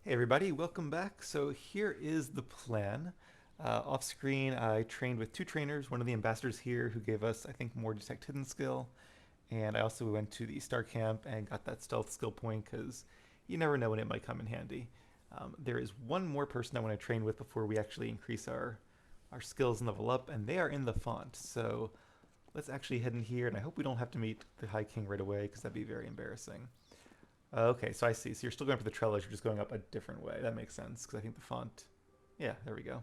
Hey everybody, welcome back. So here is the plan. Off screen, I trained with two trainers, one of the ambassadors here who gave us, I think, more detect hidden skill. And I also went to the star camp and got that stealth skill point because you never know when it might come in handy. There is one more person I want to train with before we actually increase our skills and level up, and they are in the font. So let's actually head in here, and I hope we don't have to meet the High King right away because that'd be very embarrassing. Okay, so I see. So you're still going for the trellis, you're just going up a different way. That makes sense, because I think the font... Yeah, there we go.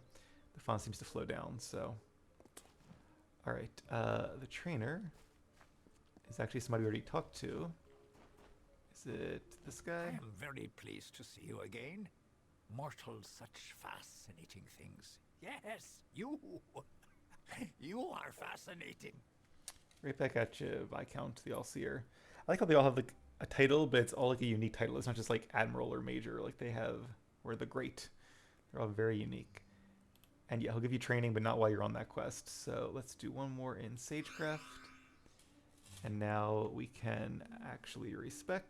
The font seems to flow down, so... Alright, the trainer is actually somebody we already talked to. Is it this I guy? am very pleased to see you again. Mortals, such fascinating things. Yes, you. You are fascinating. Right back at you, Viscount, the All-Seer. I like how they all have like a title, but it's all like a unique title. It's not just like Admiral or Major like they have, or the Great. They're all very unique. And yeah, he'll give you training, but not while you're on that quest. So let's do one more in Sagecraft. And now we can actually respec.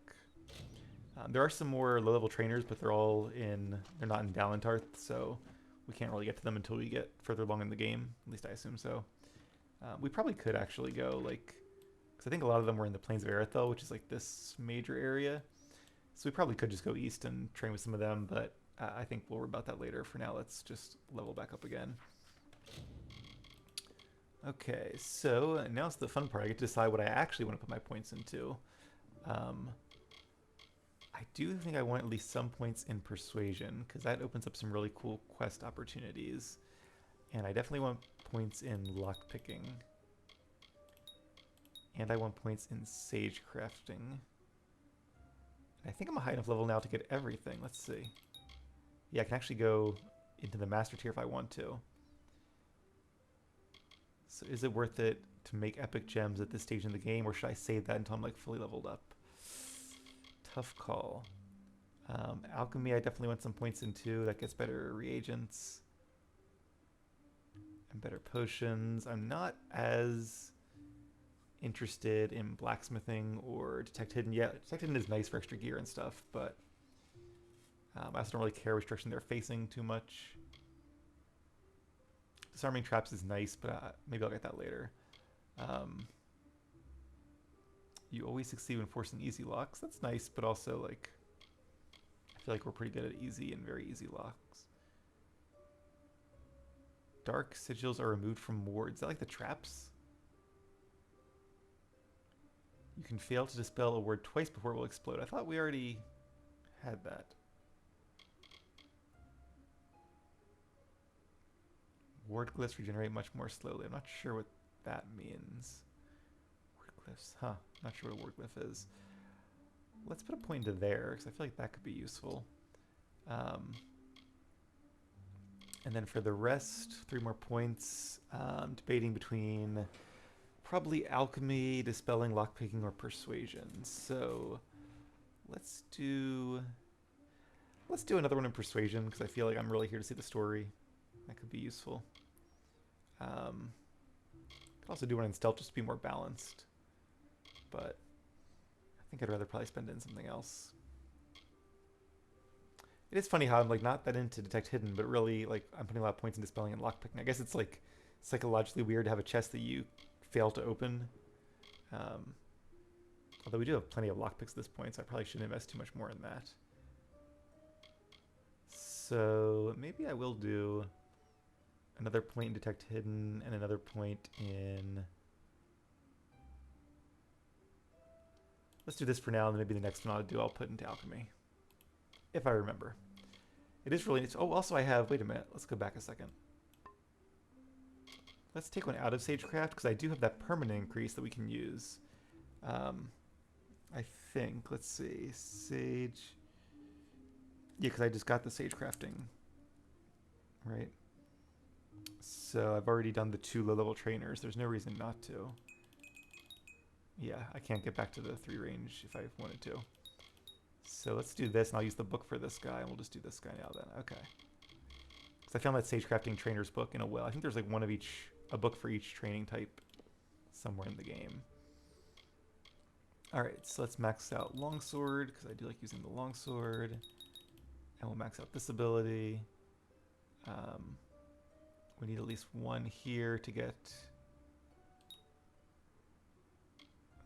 There are some more low-level trainers, but they're not in Dalentarth, so we can't really get to them until we get further along in the game. At least I assume so. We probably could actually go, like, because I think a lot of them were in the Plains of Erythel, which is like this major area. So we probably could just go east and train with some of them, but I think we'll worry about that later. For now, let's just level back up again. Okay, so now's the fun part. I get to decide what I actually want to put my points into. Um, I do think I want at least some points in Persuasion, because that opens up some really cool quest opportunities. And I definitely want points in Lockpicking. And I want points in Sage Crafting. I think I'm a high enough level now to get everything. Let's see. Yeah, I can actually go into the Master tier if I want to. So is it worth it to make epic gems at this stage in the game, or should I save that until I'm like fully leveled up? Tough call. Alchemy, I definitely want some points in too. That gets better reagents and better potions. I'm not as interested in blacksmithing or detect hidden yet. Detect hidden is nice for extra gear and stuff, but I also don't really care which direction they're facing too much. Disarming traps is nice, but maybe I'll get that later. Um, you always succeed when forcing easy locks. That's nice, but also like I feel like we're pretty good at easy and very easy locks. Dark sigils are removed from wards. Is that like the traps? You can fail to dispel a ward twice before it will explode. I thought we already had that. Ward glyphs regenerate much more slowly. I'm not sure what that means. Ward glyphs, huh? Not sure what a ward glyph is. Let's put a point into there because I feel like that could be useful. Um, and then for the rest, 3 more points. Debating between probably alchemy, dispelling, lockpicking, or persuasion. So let's do another one in persuasion because I feel like I'm really here to see the story. That could be useful. Could also do one in stealth just to be more balanced, but I think I'd rather probably spend it in something else. It is funny how I'm like not that into detect hidden, but really like I'm putting a lot of points into dispelling and lockpicking. I guess it's like psychologically weird to have a chest that you fail to open. Um, Although we do have plenty of lockpicks at this point, so I probably shouldn't invest too much more in that. So maybe I will do another point in detect hidden and another point in... Let's do this for now, and then maybe the next one I'll put into alchemy. If I remember. It is really... Oh, also I have... Wait a minute. Let's go back a second. Let's take one out of Sagecraft, because I do have that permanent increase that we can use. I think... Let's see. Sage... Yeah, because I just got the Sage Crafting. Right? So I've already done the 2 low-level trainers. There's no reason not to. Yeah, I can't get back to the 3 range if I wanted to. So let's do this, and I'll use the book for this guy, and we'll just do this guy now then. Okay. Because I found that Sage Crafting Trainer's book in a well. I think there's like one of each, a book for each training type somewhere in the game. Alright, so let's max out Longsword, because I do like using the Longsword. And we'll max out this ability. We need at least one here to get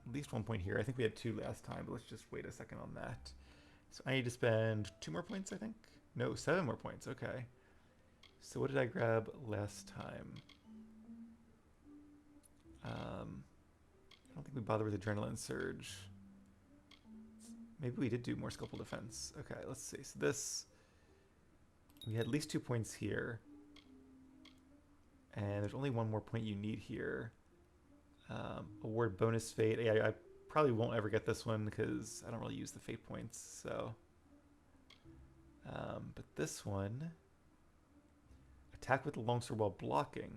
at least 1 point here. I think we had 2 last time, but let's just wait a second on that. So I need to spend 2 more points, I think? No, 7 more points, okay. So what did I grab last time? I don't think we bothered with Adrenaline Surge. Maybe we did do more Scalpel Defense. Okay, let's see. So this, we had at least 2 points here. And there's only 1 more point you need here. Award bonus fate. Yeah, I probably won't ever get this one because I don't really use the fate points. So, but this one, attack with the longsword while blocking.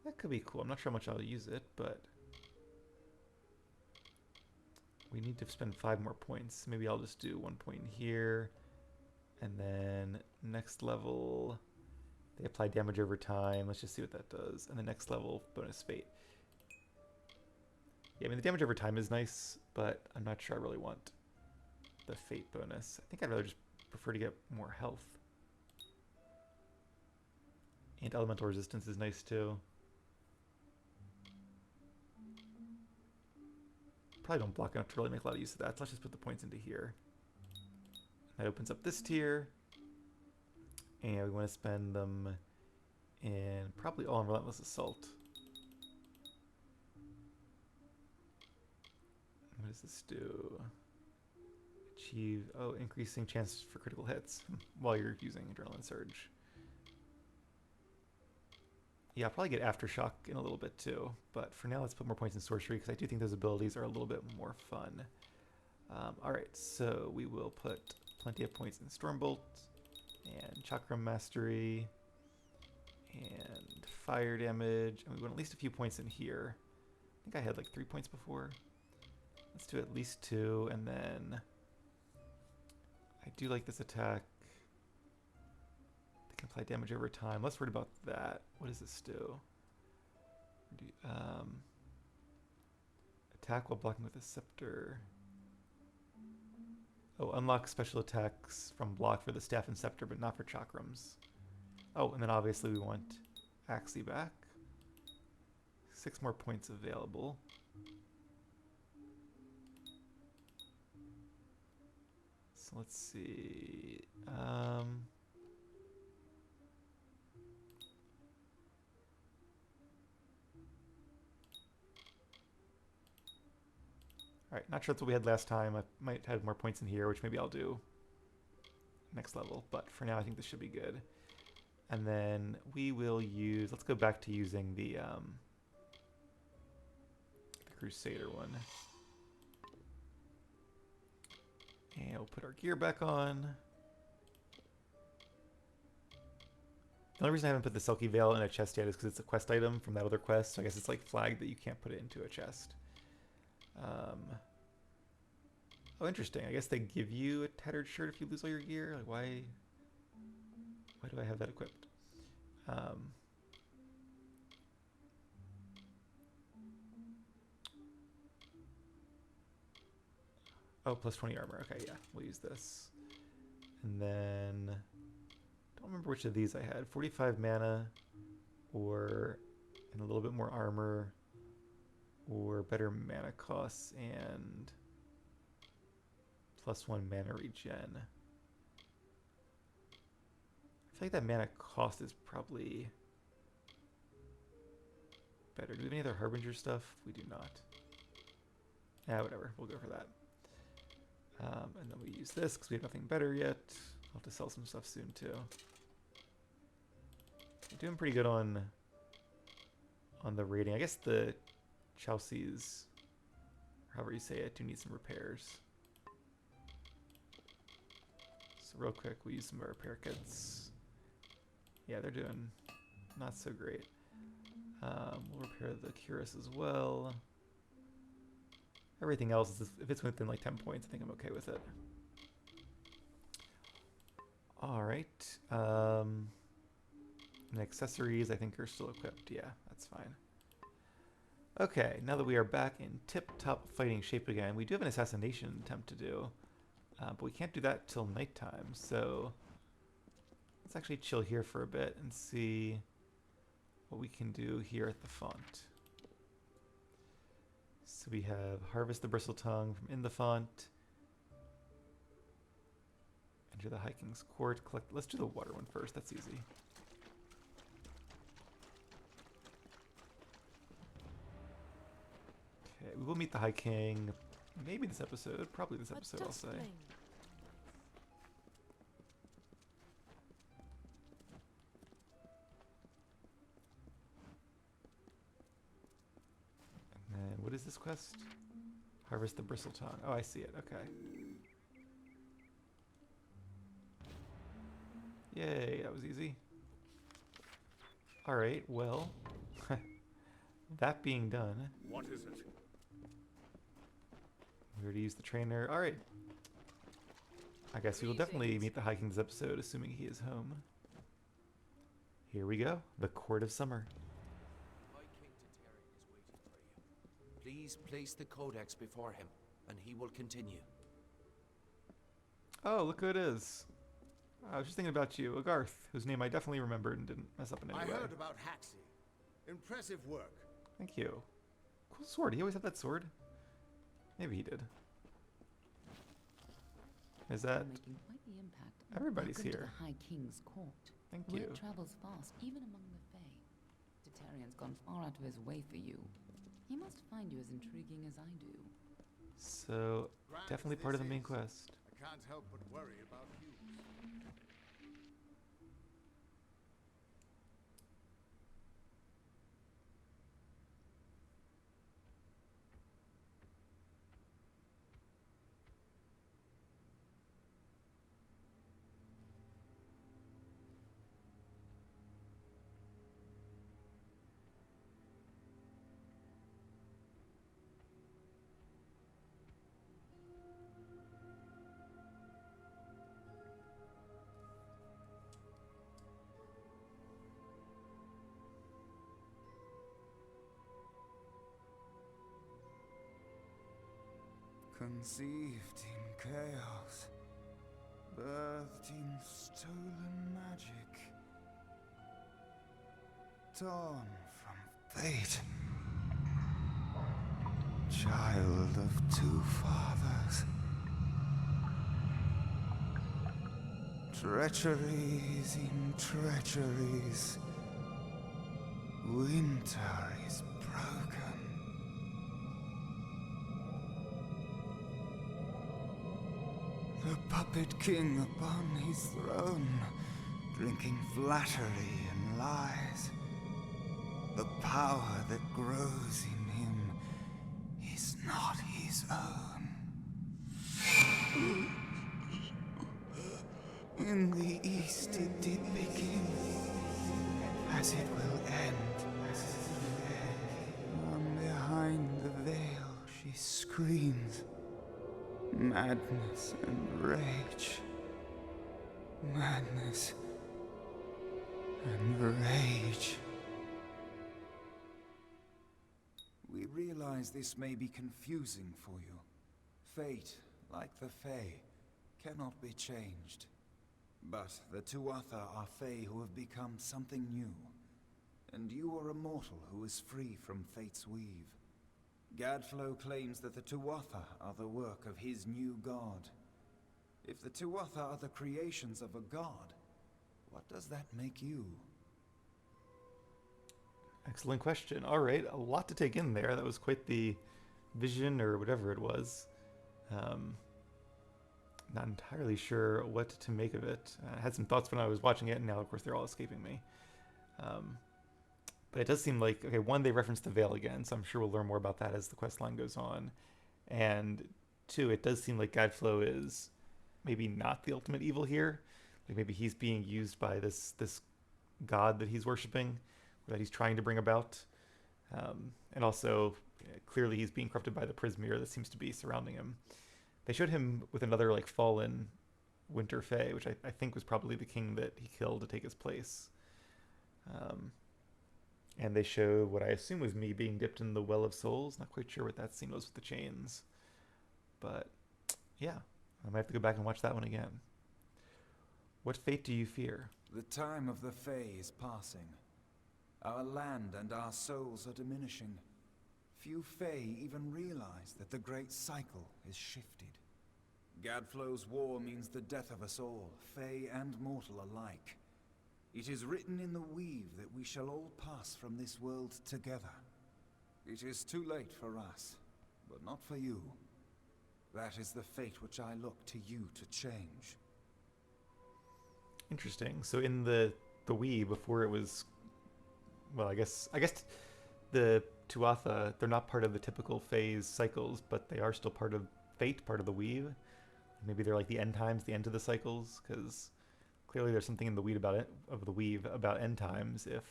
That could be cool. I'm not sure how much I'll use it, but we need to spend 5 more points. Maybe I'll just do 1 point here, and then next level. They apply damage over time. Let's just see what that does. And the next level, bonus fate. Yeah, I mean, the damage over time is nice, but I'm not sure I really want the fate bonus. I think I'd rather just prefer to get more health. And elemental resistance is nice too. Probably don't block enough to really make a lot of use of that, so let's just put the points into here. That opens up this tier. And we want to spend them in probably all in Relentless Assault. What does this do? Achieve, oh, increasing chances for critical hits while you're using Adrenaline Surge. Yeah, I'll probably get Aftershock in a little bit too, but for now let's put more points in Sorcery because I do think those abilities are a little bit more fun. Alright, so we will put plenty of points in Stormbolt, and Chakram Mastery, and Fire Damage, and we want at least a few points in here. I think I had like 3 points before. Let's do at least 2, and then I do like this attack. They can apply damage over time. Less worried about that. What does this do? Attack while blocking with a scepter. Oh, unlock special attacks from block for the staff and scepter, but not for chakrams. Oh, and then obviously we want Axii back. 6 more points available. So let's see. Alright, not sure that's what we had last time. I might have more points in here, which maybe I'll do next level. But for now, I think this should be good. And then we will use... Let's go back to using the Crusader one. And we'll put our gear back on. The only reason I haven't put the Selkie Veil in a chest yet is because it's a quest item from that other quest. So I guess it's like flagged that you can't put it into a chest. Oh, interesting. I guess they give you a tattered shirt if you lose all your gear. Like, why do I have that equipped? Oh, plus 20 armor. Okay, yeah, we'll use this. And then, don't remember which of these I had. 45 mana, or and a little bit more armor, or better mana costs and +1 mana regen. I feel like that mana cost is probably better. Do we have any other Harbinger stuff? We do not. Yeah, whatever. We'll go for that. And then we use this because we have nothing better yet. I'll have to sell some stuff soon too. We're doing pretty good on the rating. I guess the Chelsea's, or however you say it, do need some repairs. So real quick, we use some of our repair kits. Yeah, they're doing not so great. We'll repair the Cuirass as well. Everything else, is, if it's within like 10 points, I think I'm okay with it. Alright. And accessories, I think, are still equipped. Yeah, that's fine. Okay, now that we are back in tip-top fighting shape again, we do have an assassination attempt to do. But we can't do that till nighttime, so let's actually chill here for a bit and see what we can do here at the font. So we have harvest the bristle tongue from in the font. Enter the High King's Court. Collect. Let's do the water one first. That's easy. Okay, we will meet the High King. Maybe this episode. Probably this episode, I'll say. And then, what is this quest? Harvest the bristle tongue. Oh, I see it. Okay. Yay, that was easy. Alright, well, that being done, What is it? we already used the trainer. Alright. I guess we will definitely meet the High King this episode, assuming he is home. Here we go. The Court of Summer. High King Titarion is waiting for you. Please place the codex before him, and he will continue. Oh, look who it is. I was just thinking about you, Agarth, whose name I definitely remembered and didn't mess up in any I way. heard about Haxi. Impressive work. Thank you. Cool sword. He always had that sword. Maybe he did. Is that... Making quite the impact. Everybody's Welcome here. To the High King's Court. Thank Word you. travels fast, even among the Fae. Titarion's gone far out of his way for you. He must find you as intriguing as I do. So, Grand definitely as part of this the main is, quest. I can't help but worry about you. Conceived in chaos, birthed in stolen magic, torn from fate, child of two fathers, treacheries in treacheries, winter is broken. The puppet king upon his throne, drinking flattery and lies. The power that grows in him is not his own. In the east it did begin, as it will end. From behind the veil she screams. Madness and rage. Madness and rage. We realize this may be confusing for you. Fate, like the Fae, cannot be changed. But the Tuatha are Fae who have become something new. And you are a mortal who is free from Fate's weave. Gadflow claims that the Tuatha are the work of his new god. If the Tuatha are the creations of a god, what does that make you? Excellent question. All right, a lot to take in there. That was quite the vision or whatever it was. Not entirely sure what to make of it. I had some thoughts when I was watching it, and now, of course, they're all escaping me. But it does seem like, okay, one, they referenced the Veil again, so I'm sure we'll learn more about that as the quest line goes on. And two, it does seem like Gadflow is maybe not the ultimate evil here. Like maybe he's being used by this god that he's worshiping, or that he's trying to bring about. And also, clearly he's being corrupted by the Prismeer that seems to be surrounding him. They showed him with another like fallen Winter Fae, which I think was probably the king that he killed to take his place. And they show what I assume was me being dipped in the Well of Souls. Not quite sure what that scene was with the chains. But yeah, I might have to go back and watch that one again. What fate do you fear? The time of the Fae is passing. Our land and our souls are diminishing. Few Fae even realize that the great cycle is shifted. Gadflow's war means the death of us all, Fae and mortal alike. It is written in the weave that we shall all pass from this world together. It is too late for us, but not for you. That is the fate which I look to you to change. Interesting. So in the Wii, before it was, well, I guess the Tuatha, they're not part of the typical phase cycles, but they are still part of fate, part of the weave. Maybe they're like the end times, the end of the cycles, because clearly there's something in the weave about end times. If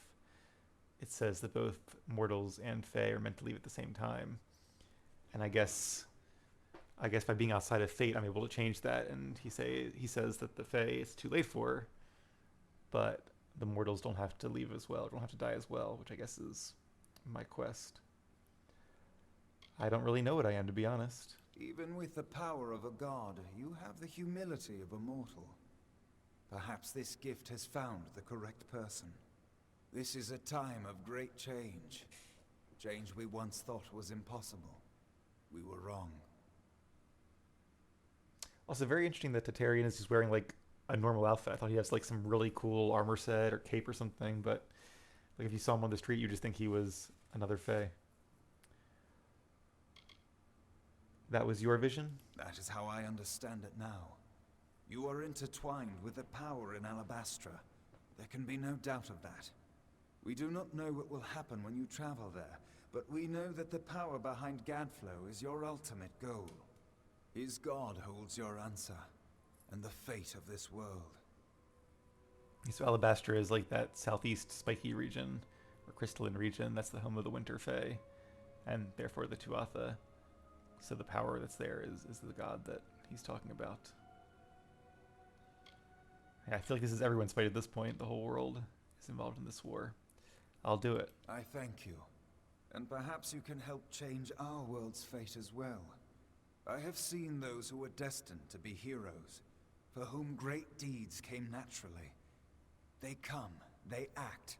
it says that both mortals and Fae are meant to leave at the same time, and I guess by being outside of fate, I'm able to change that. And he says that the Fae it's too late for, but the mortals don't have to leave as well, don't have to die as well, which I guess is my quest. I don't really know what I am, to be honest. Even with the power of a god, you have the humility of a mortal. Perhaps this gift has found the correct person. This is a time of great change. Change we once thought was impossible. We were wrong. Also, very interesting that Titarion is just wearing like a normal outfit. I thought he has like some really cool armor set or cape or something, but like if you saw him on the street, you just think he was another Fae. That was your vision? That is how I understand it now. You are intertwined with the power in Alabastra. There can be no doubt of that. We do not know what will happen when you travel there, but we know that the power behind Gadflow is your ultimate goal. His god holds your answer, and the fate of this world. So Alabastra is like that southeast spiky region, or crystalline region. That's the home of the Winter Fae, and therefore the Tuatha. So the power that's there is the god that he's talking about. Yeah, I feel like this is everyone's fight at this point. The whole world is involved in this war. I'll do it. I thank you. And perhaps you can help change our world's fate as well. I have seen those who were destined to be heroes, for whom great deeds came naturally. They come, they act,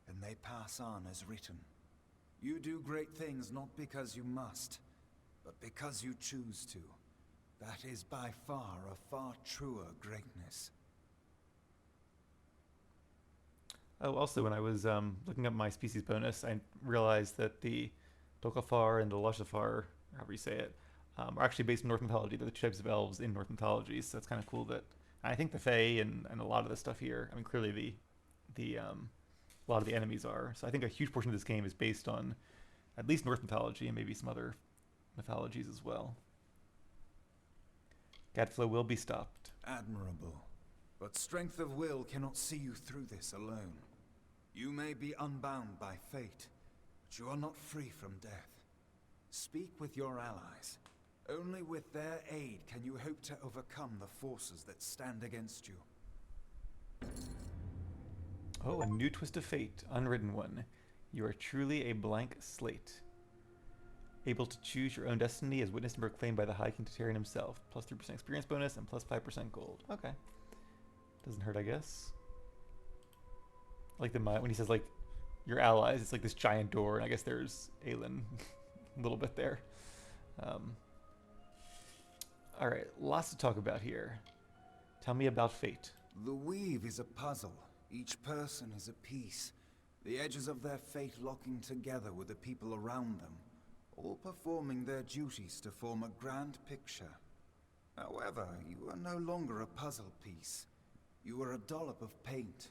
and they pass on as written. You do great things not because you must, but because you choose to. That is by far a far truer greatness. Oh, also, when I was looking up my species bonus, I realized that the Dokafar and the Lushafar, however you say it, are actually based in Norse mythology. They're the two types of elves in Norse mythology, so it's kind of cool that I think the Fae and a lot of the stuff here. I mean, clearly the a lot of the enemies are. So I think a huge portion of this game is based on at least Norse mythology and maybe some other mythologies as well. Gadflow will be stopped. Admirable. But strength of will cannot see you through this alone. You may be unbound by fate, but you are not free from death. Speak with your allies. Only with their aid can you hope to overcome the forces that stand against you. Oh, a new twist of fate, unwritten one. You are truly a blank slate. Able to choose your own destiny as witnessed and proclaimed by the High King Titarion himself. Plus 3% experience bonus and plus 5% gold. Okay. Doesn't hurt, I guess. Like when he says like your allies, it's like this giant door, and I guess there's Aelin a little bit there. Alright, lots to talk about here. Tell me about fate. The weave is a puzzle. Each person is a piece. The edges of their fate locking together with the people around them, all performing their duties to form a grand picture. However, you are no longer a puzzle piece. You are a dollop of paint.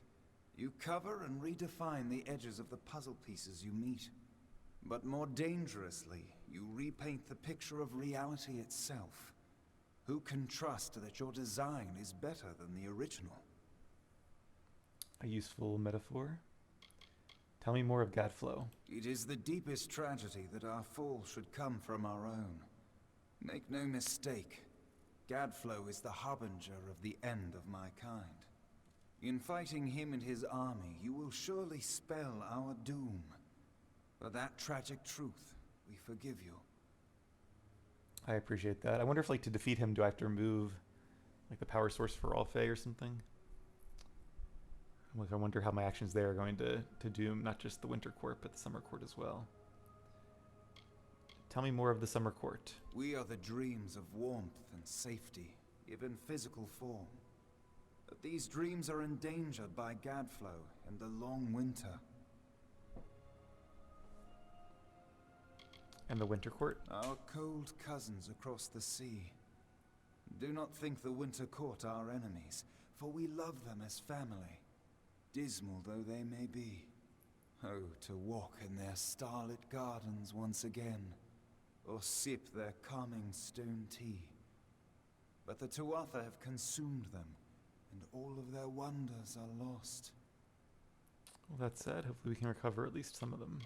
You cover and redefine the edges of the puzzle pieces you meet. But more dangerously, you repaint the picture of reality itself. Who can trust that your design is better than the original? A useful metaphor. Tell me more of Gadflow. It is the deepest tragedy that our fall should come from our own. Make no mistake, Gadflow is the harbinger of the end of my kind. In fighting him and his army, you will surely spell our doom. For that tragic truth, we forgive you. I appreciate that. I wonder if, like, to defeat him, do I have to remove, like, the power source for all Fae or something? Like, I wonder how my actions there are going to doom not just the Winter Court, but the Summer Court as well. Tell me more of the Summer Court. We are the dreams of warmth and safety, given physical form. But these dreams are endangered by Gadflow and the long winter. And the Winter Court? Our cold cousins across the sea. Do not think the Winter Court are enemies, for we love them as family, dismal though they may be. Oh, to walk in their starlit gardens once again, or sip their calming stone tea. But the Tuatha have consumed them, and all of their wonders are lost. Well, that said, hopefully we can recover at least some of them,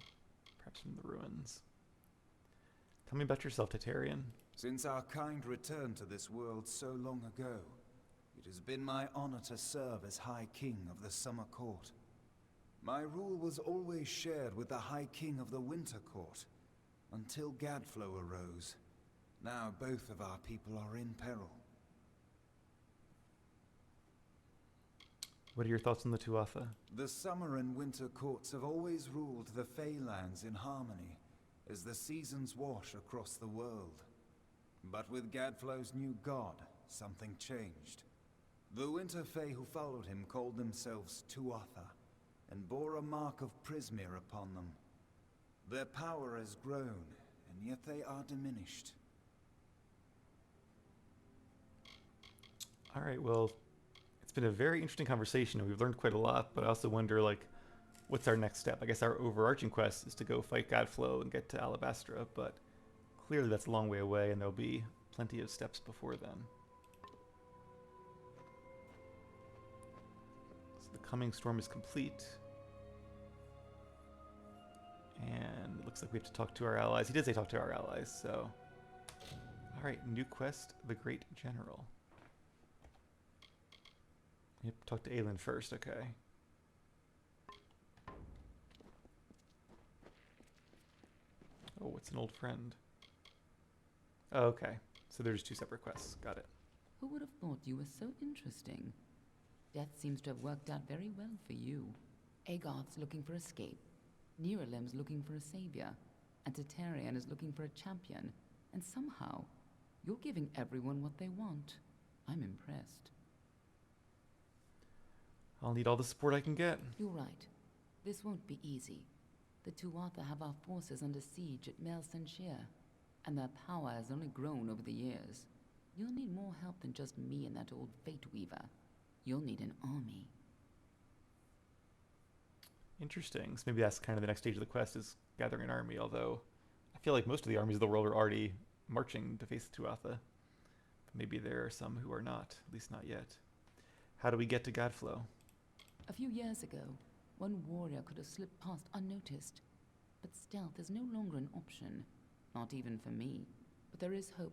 perhaps from the ruins. Tell me about yourself, Titarion. Since our kind returned to this world so long ago, it has been my honor to serve as High King of the Summer Court. My rule was always shared with the High King of the Winter Court, until Gadflow arose. Now both of our people are in peril. What are your thoughts on the Tuatha? The Summer and Winter Courts have always ruled the Feylands in harmony, as the seasons wash across the world. But with Gadflow's new god, something changed. The Winter Fae who followed him called themselves Tuatha, and bore a mark of Prismir upon them. Their power has grown, and yet they are diminished. All right, well, it's been a very interesting conversation, and we've learned quite a lot, but I also wonder, like, what's our next step? I guess our overarching quest is to go fight Godflow and get to Alabastra, but clearly that's a long way away, and there'll be plenty of steps before then. So the coming storm is complete. And it looks like we have to talk to our allies. He did say talk to our allies, so... Alright, new quest, the Great General. Yep, talk to Aelin first, okay. Oh, it's an old friend. Oh, okay, so there's two separate quests, got it. Who would have thought you were so interesting? Death seems to have worked out very well for you. Agarth's looking for escape. Neuralim's looking for a savior. And Titarion is looking for a champion. And somehow, you're giving everyone what they want. I'm impressed. I'll need all the support I can get. You're right. This won't be easy. The Tuatha have our forces under siege at Mel Senshir, and their power has only grown over the years. You'll need more help than just me and that old Fate Weaver. You'll need an army. Interesting. So maybe that's kind of the next stage of the quest, is gathering an army, although I feel like most of the armies of the world are already marching to face the Tuatha. But maybe there are some who are not, at least not yet. How do we get to Godflow? A few years ago, one warrior could have slipped past unnoticed. But stealth is no longer an option. Not even for me. But there is hope.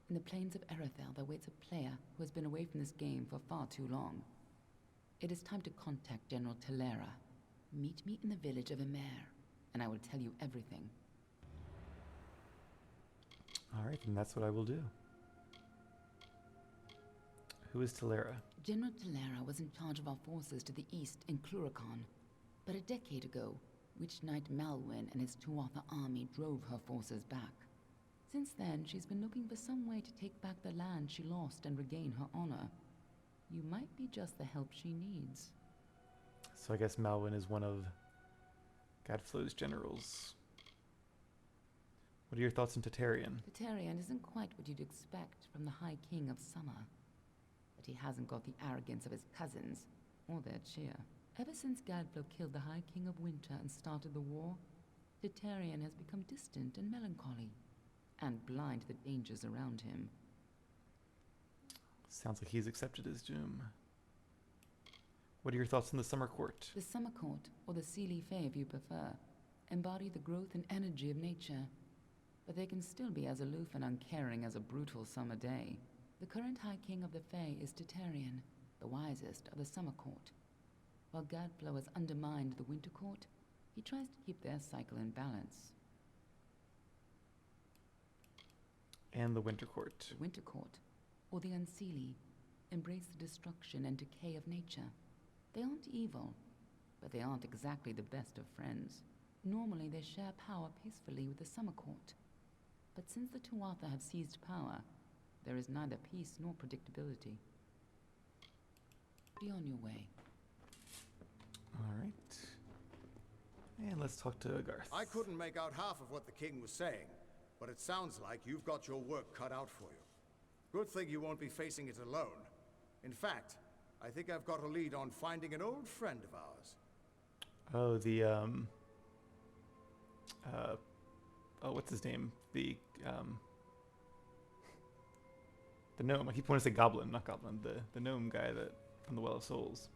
In the plains of Erethel, there waits a player who has been away from this game for far too long. It is time to contact General Talera. Meet me in the village of Emer, and I will tell you everything. Alright, then that's what I will do. Who is Talera? General Talera was in charge of our forces to the east in Cluracan. But a decade ago, Witch Knight Malwyn and his Tuatha army drove her forces back. Since then, she's been looking for some way to take back the land she lost and regain her honor. You might be just the help she needs. So I guess Malwyn is one of Godflow's generals. What are your thoughts on Titarion? Titarion isn't quite what you'd expect from the High King of Summer. But he hasn't got the arrogance of his cousins, or their cheer. Ever since Gadflow killed the High King of Winter and started the war, Titarion has become distant and melancholy, and blind to the dangers around him. Sounds like he's accepted his doom. What are your thoughts on the Summer Court? The Summer Court, or the Seelie Fae if you prefer, embody the growth and energy of nature, but they can still be as aloof and uncaring as a brutal summer day. The current High King of the Fae is Titarion, the wisest of the Summer Court. While Gadflow has undermined the Winter Court, he tries to keep their cycle in balance. And the Winter Court. The Winter Court, or the Unseelie, embrace the destruction and decay of nature. They aren't evil, but they aren't exactly the best of friends. Normally they share power peacefully with the Summer Court. But since the Tuatha have seized power, there is neither peace nor predictability. Be on your way. Alright. And let's talk to Garth. I couldn't make out half of what the king was saying, but it sounds like you've got your work cut out for you. Good thing you won't be facing it alone. In fact, I think I've got a lead on finding an old friend of ours. Oh, the, what's his name? The gnome. I keep wanting to say goblin, not goblin. The gnome guy that from the Well of Souls.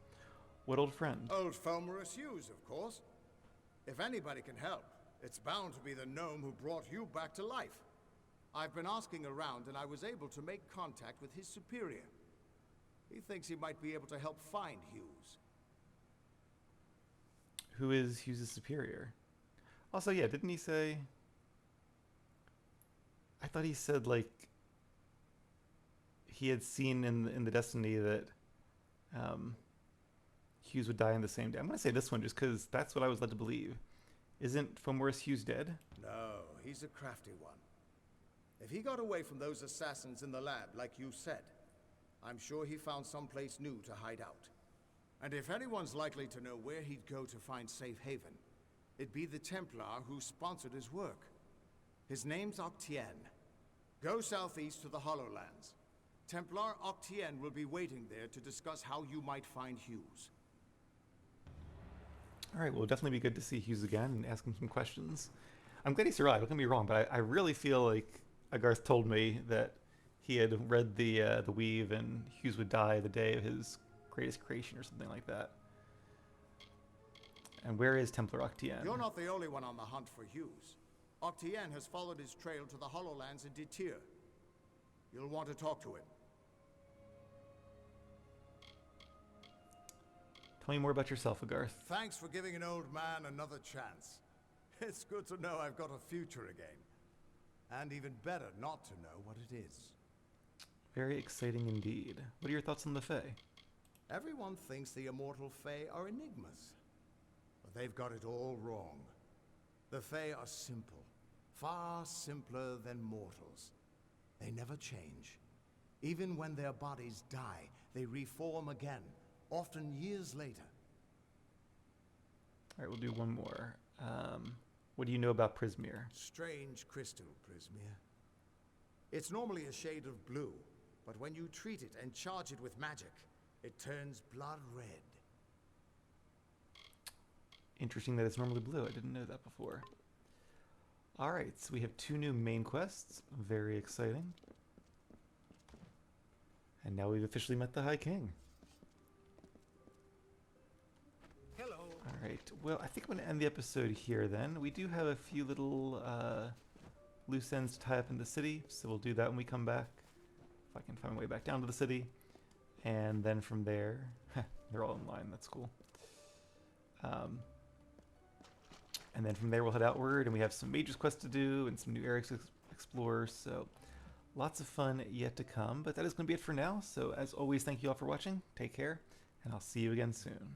What old friend? Old Fulmerus Hughes, of course. If anybody can help, it's bound to be the gnome who brought you back to life. I've been asking around, and I was able to make contact with his superior. He thinks he might be able to help find Hughes. Who is Hughes' superior? Also, yeah, didn't he say... I thought he said, like, he had seen in the Destiny that Hughes would die on the same day. I'm going to say this one just because that's what I was led to believe. Isn't Fulmerus Hughes dead? No, he's a crafty one. If he got away from those assassins in the lab, like you said, I'm sure he found someplace new to hide out. And if anyone's likely to know where he'd go to find safe haven, it'd be the Templar who sponsored his work. His name's Octien. Go southeast to the Hollowlands. Templar Octien will be waiting there to discuss how you might find Hughes. Alright, well, it'll definitely be good to see Hughes again and ask him some questions. I'm glad he survived, don't get me wrong, but I really feel like Agarth told me that he had read the Weave and Hughes would die the day of his greatest creation or something like that. And where is Templar Octien? You're not the only one on the hunt for Hughes. Octien has followed his trail to the Hollowlands in Ditir. You'll want to talk to him. Tell me more about yourself, Agarth. Thanks for giving an old man another chance. It's good to know I've got a future again. And even better not to know what it is. Very exciting indeed. What are your thoughts on the Fae? Everyone thinks the immortal Fae are enigmas. But they've got it all wrong. The Fae are simple. Far simpler than mortals. They never change. Even when their bodies die, they reform again, often years later. Alright, we'll do one more. What do you know about Prismeer? Strange crystal, Prismeer. It's normally a shade of blue, but when you treat it and charge it with magic, it turns blood red. Interesting that it's normally blue. I didn't know that before. Alright, so we have 2 new main quests. Very exciting. And now we've officially met the High King. Hello. Alright, well, I think I'm going to end the episode here then. We do have a few little loose ends to tie up in the city, so we'll do that when we come back. If I can find my way back down to the city. And then from there, they're all in line, that's cool. And then from there we'll head outward, and we have some Mage's Quest to do, and some new areas to explore, so lots of fun yet to come. But that is going to be it for now, so as always, thank you all for watching, take care, and I'll see you again soon.